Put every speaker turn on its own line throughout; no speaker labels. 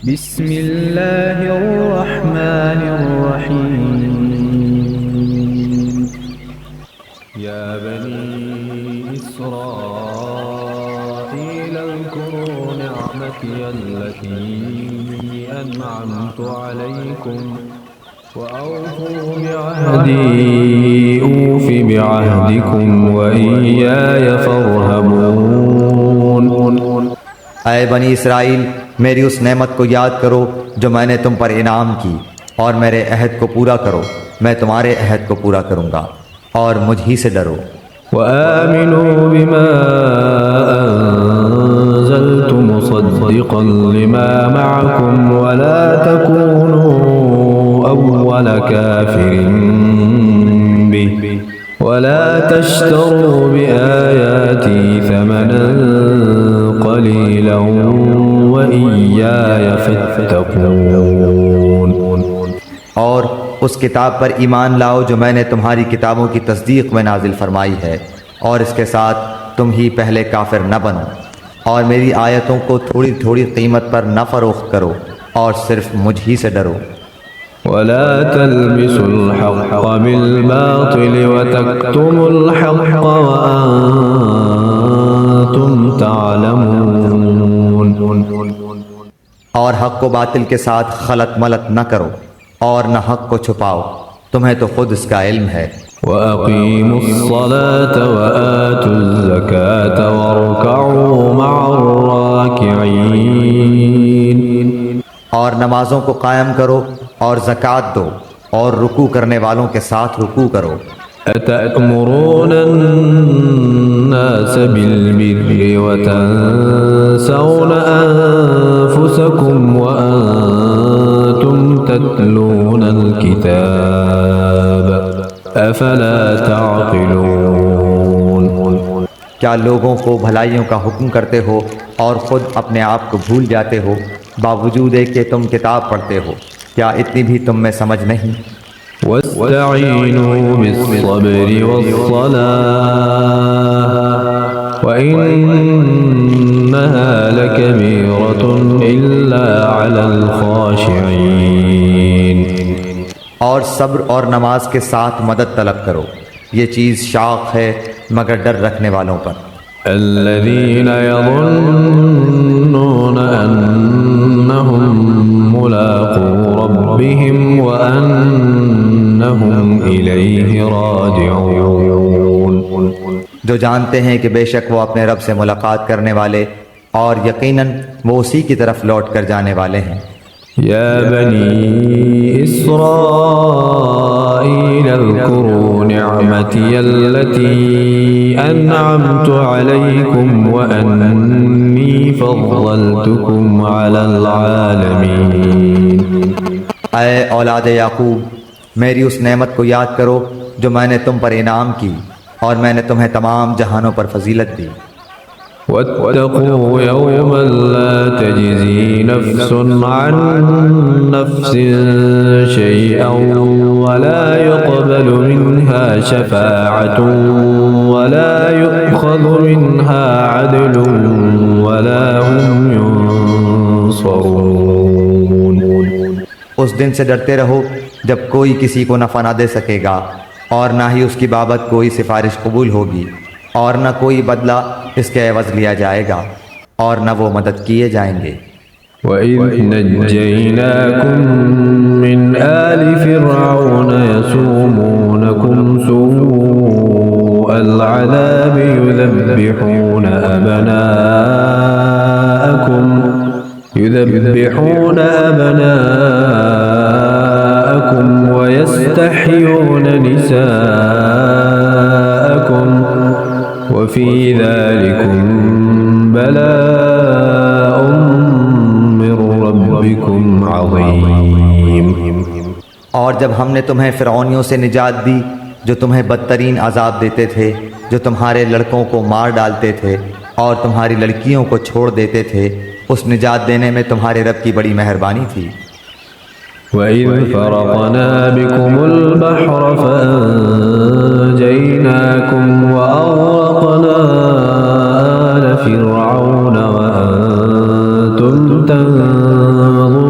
بسم الله الرحمن الرحيم.
يا بني إسرائيل اذكروا نعمتي التي أنعمت عليكم وأوفوا بعهدي أوف بعهدكم وإياي فارهبون.
اے بنی اسرائیل، میری اس نعمت کو یاد کرو جو میں نے تم پر انعام کی، اور میرے عہد کو پورا کرو، میں تمہارے عہد کو پورا کروں گا، اور مجھ ہی سے ڈرو.
وآمنوا بما أنزلت مصدقا لما معكم ولا تكونوا أول كافر به ولا تشتروا بآياتي ثمنا قليلا وإياي فاتقون.
اور اس کتاب پر ایمان لاؤ جو میں نے تمہاری کتابوں کی تصدیق میں نازل فرمائی ہے، اور اس کے ساتھ تم ہی پہلے کافر نہ بنو، اور میری آیتوں کو تھوڑی تھوڑی قیمت پر نہ فروخت کرو، اور صرف مجھ ہی سے ڈرو.
ولا تلبسوا الحق بالباطل وتكتموا الحق وأنتم تعلمون.
اور حق کو باطل کے ساتھ خلط ملط نہ کرو، اور نہ حق کو چھپاؤ، تمہیں تو خود اس کا علم ہے.
وأقيموا الصلاة وآتوا الزكاة واركعوا مع الراكعين.
اور نمازوں کو قائم کرو اور زکوٰۃ دو، اور رکوع کرنے والوں کے ساتھ رکوع کرو.
أتأمرون الناس بالبر وتنسون أنفسكم وأنتم تتلون الكتاب أفلا تعقلون.
کیا لوگوں کو بھلائیوں کا حکم کرتے ہو اور خود اپنے آپ کو بھول جاتے ہو، باوجود ہے کہ تم کتاب پڑھتے ہو؟ کیا اتنی بھی تم میں سمجھ نہیں؟
واستعینوا بالصبر والصلاة وإنها لكبيرة إلا على الخاشعين.
اور صبر اور نماز کے ساتھ مدد طلب کرو، یہ چیز شاق ہے مگر ڈر رکھنے والوں پر.
الذين يظنون أنهم ملاقو ربهم وأنهم إليه راجعون.
جو جانتے ہیں کہ بے شک وہ اپنے رب سے ملاقات کرنے والے اور یقیناً وہ اسی کی طرف لوٹ کر جانے والے ہیں.
يا بني إسرائيل اذكروا نعمتي التي أنعمت عليكم وأني فضلتكم على العالمين.
اے اولاد یعقوب، میری اس نعمت کو یاد کرو جو میں نے تم پر انعام کی، اور میں نے تمہیں تمام جہانوں پر فضیلت دی.
واتقوا يوما لا تجزي نفس عن نفس شيئا ولا يقبل منها شفاعة ولا يؤخذ منها عدل ولا هم ينصرون.
اس دن سے ڈرتے رہو جب کوئی کسی کو نفع نہ دے سکے گا، اور نہ ہی اس کی بابت کوئی سفارش قبول ہوگی، اور نہ کوئی بدلہ اس کے عوض لیا جائے گا، اور نہ وہ مدد کیے جائیں گے.
وَإِذْ نَجَّيْنَاكُمْ مِنْ آلِ فِرْعَوْنَ يَسُومُونَكُمْ سُوءَ الْعَذَابِ يُذَبِّحُونَ أَبْنَاءَكُمْ وَيَسْتَحْيُونَ نِسَاءَكُمْ وَفِي ذَلِكُمْ بَلَاءٌ مِّن رَّبِّكُمْ عَظِيمٌ.
اور جب ہم نے تمہیں فرعونیوں سے نجات دی جو تمہیں بدترین عذاب دیتے تھے، جو تمہارے لڑکوں کو مار ڈالتے تھے اور تمہاری لڑکیوں کو چھوڑ دیتے تھے، اس نجات دینے میں تمہارے رب کی بڑی مہربانی تھی.
وَإِذْ فَرَقْنَا بِكُمُ الْبَحْرَ فَأَنجَيْنَاكُمْ وَأَغْرَقْنَا آلَ فِرْعَوْنَ وَأَنتُمْ تَنظُرُونَ.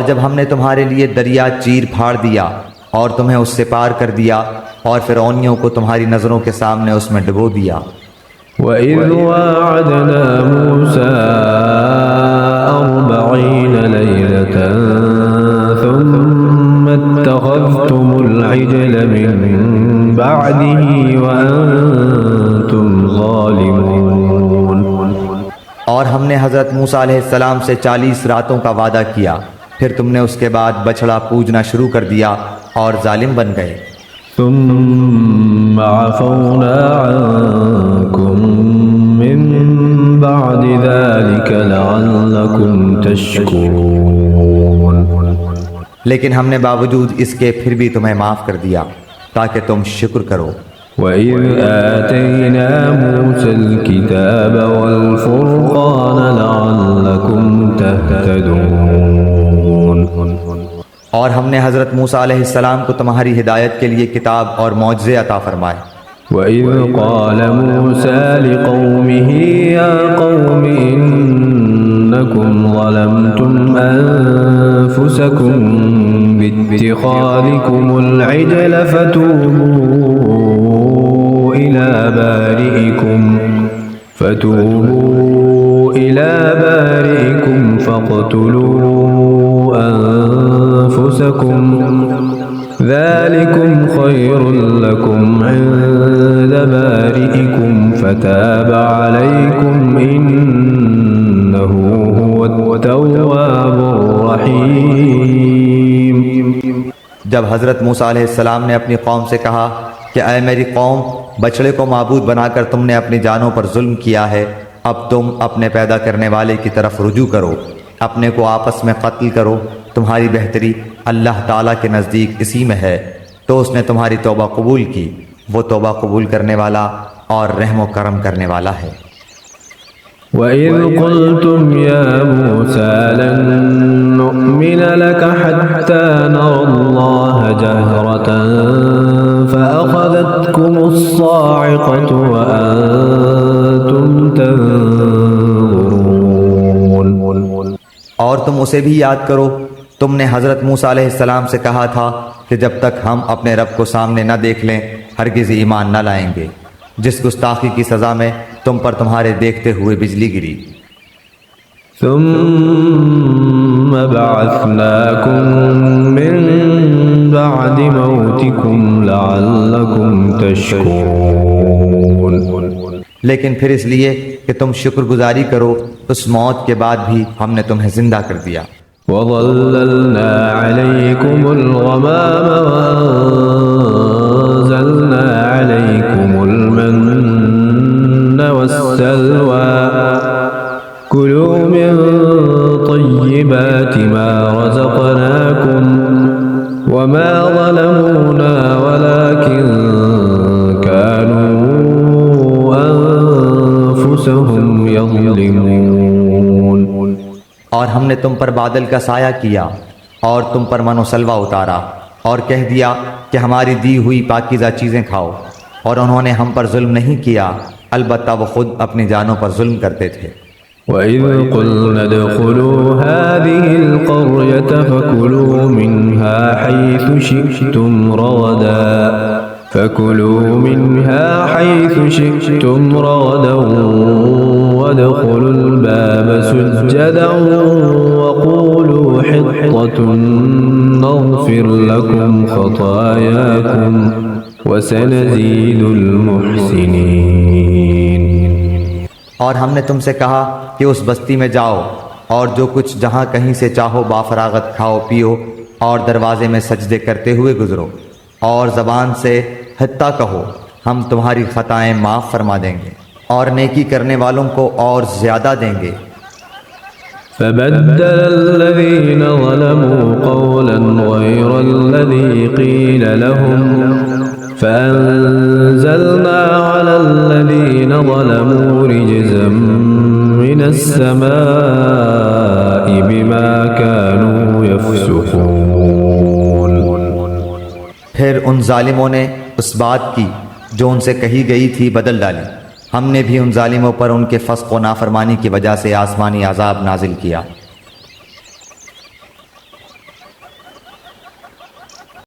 جب ہم نے تمہارے لیے دریا چیر پھاڑ دیا اور تمہیں اس سے پار کر دیا اور فرعونیوں کو تمہاری نظروں کے سامنے اس میں ڈبو دیا۔
وَإِذْ وَاعَدْنَا مُوسَىٰ 40 لَيْلَةً ثُمَّ اتَّخَذْتُمُ الْعِجْلَ مِن بَعْدِهِ وَأَنتُمْ ظَالِمُونَ۔
اور ہم نے حضرت موسیٰ علیہ السلام سے 40 راتوں کا وعدہ کیا، پھر تم نے اس کے بعد بچڑا پوجنا شروع کر دیا اور ظالم بن گئے۔
ثم عفونا عنكم من بعد ذلك لعلكم تشكرون۔
لیکن ہم نے باوجود اس کے پھر بھی تمہیں معاف کر دیا تاکہ تم شکر کرو۔
وَإِذْ آتَيْنَا مُوسَى الْكِتَابَ وَالْفُرْقَانَ لَعَلَّكُمْ تَهْتَدُونَ۔
اور ہم نے حضرت موسیٰ علیہ السلام کو تمہاری ہدایت کے لیے کتاب اور معجزے عطا فرمائے۔
وَإِذْ قَالَ مُوسَى لِقَوْمِهِ يَا قَوْمِ إِنَّكُمْ ظَلَمْتُمْ أَنفُسَكُمْ بِاتِّخَاذِكُمُ الْعِجْلَ فَتُوبُوا إِلَى بَارِئِكُمْ فَاقْتُلُوا أَنفُسَكُمْ ذَلِكُمْ خَيْرٌ لَكُمْ عِندَ بَارِئِكُمْ فَتَابَ عَلَيْكُمْ إِنَّهُ هُوَ التَّوَّابُ الرَّحِيمُ۔
جب حضرت موسیٰ علیہ السلام نے اپنی قوم سے کہا کہ اے میری قوم، بچڑے کو معبود بنا کر تم نے اپنی جانوں پر ظلم کیا ہے، اب تم اپنے پیدا کرنے والے کی طرف رجوع کرو، اپنے کو آپس میں قتل کرو، تمہاری بہتری اللہ تعالیٰ کے نزدیک اسی میں ہے، تو اس نے تمہاری توبہ قبول کی، وہ توبہ قبول کرنے والا اور رحم و کرم کرنے والا ہے۔
وَإِذْ قُلْتُمْ يَا مُوسَىٰ لَن نُّؤْمِنَ لَكَ حَتَّىٰ نَرَى اللَّهَ جَهْرَةً فَأَخَذَتْكُمُ الصَّاعِقَةُ وَأَنتُمْ تَنظُرُونَ۔
اور تم اسے بھی یاد کرو، تم نے حضرت موسیٰ علیہ السلام سے کہا تھا کہ جب تک ہم اپنے رب کو سامنے نہ دیکھ لیں ہرگز ایمان نہ لائیں گے، جس گستاخی کی سزا میں تم پر تمہارے دیکھتے ہوئے بجلی گری۔
ثم بعثناكم من بعد موتكم لعلكم تشكرون۔
لیکن پھر اس لیے کہ تم شکر گزاری کرو، اس موت کے بعد بھی ہم نے تمہیں زندہ کر دیا۔
وَظَلَّلْنَا عَلَيْكُمُ الْغَمَامَ وَأَنزَلْنَا عَلَيْكُمُ الْمَنَّ وَالسَّلْوَىٰ كُلُوا مِن طَيِّبَاتِ مَا رَزَقْنَاكُمْ وَمَا ظَلَمُونَا وَلَٰكِن كَانُوا أَنفُسَهُمْ يَظْلِمُونَ۔
اور ہم نے تم پر بادل کا سایہ کیا اور تم پر من و سلوہ اتارا اور کہہ دیا کہ ہماری دی ہوئی پاکیزہ چیزیں کھاؤ، اور انہوں نے ہم پر ظلم نہیں کیا، البتہ وہ خود اپنی جانوں پر ظلم کرتے تھے۔
وَإِذْ قُلْنَا ادْخُلُوا هَٰذِهِ الْقَرْيَةَ فَكُلُوا مِنْهَا حَيْثُ شِئْتُمْ رَغَدًا وَادْخُلُوا الْبَابَ سُجَّدًا وَقُولُوا حِطَّةٌ نَغْفِرْ لَكُمْ خَطَايَاكُمْ وَسَنَزِيدُ الْمُحْسِنِينَ۔
اور ہم نے تم سے کہا کہ اس بستی میں جاؤ اور جو کچھ جہاں کہیں سے چاہو بافراغت کھاؤ پیو، اور دروازے میں سجدے کرتے ہوئے گزرو، اور زبان سے حتیٰ کہو، ہم تمہاری خطائیں معاف فرما دیں گے اور نیکی کرنے والوں کو اور زیادہ دیں گے۔
فَبَدَّلَ الَّذِينَ ظَلَمُوا قَوْلًا غَيْرَ الَّذِي قِيلَ لَهُمْ فَأَنزَلْنَا عَلَى الَّذِينَ ظَلَمُوا رِجْزًا مِّنَ السَّمَاءِ بِمَا كَانُوا يَفْسُقُونَ۔
پھر ان ظالموں نے اس بات کی جو ان سے کہی گئی تھی بدل ڈالی، ہم نے بھی ان ظالموں پر ان کے فسق و نافرمانی کی وجہ سے آسمانی عذاب نازل کیا۔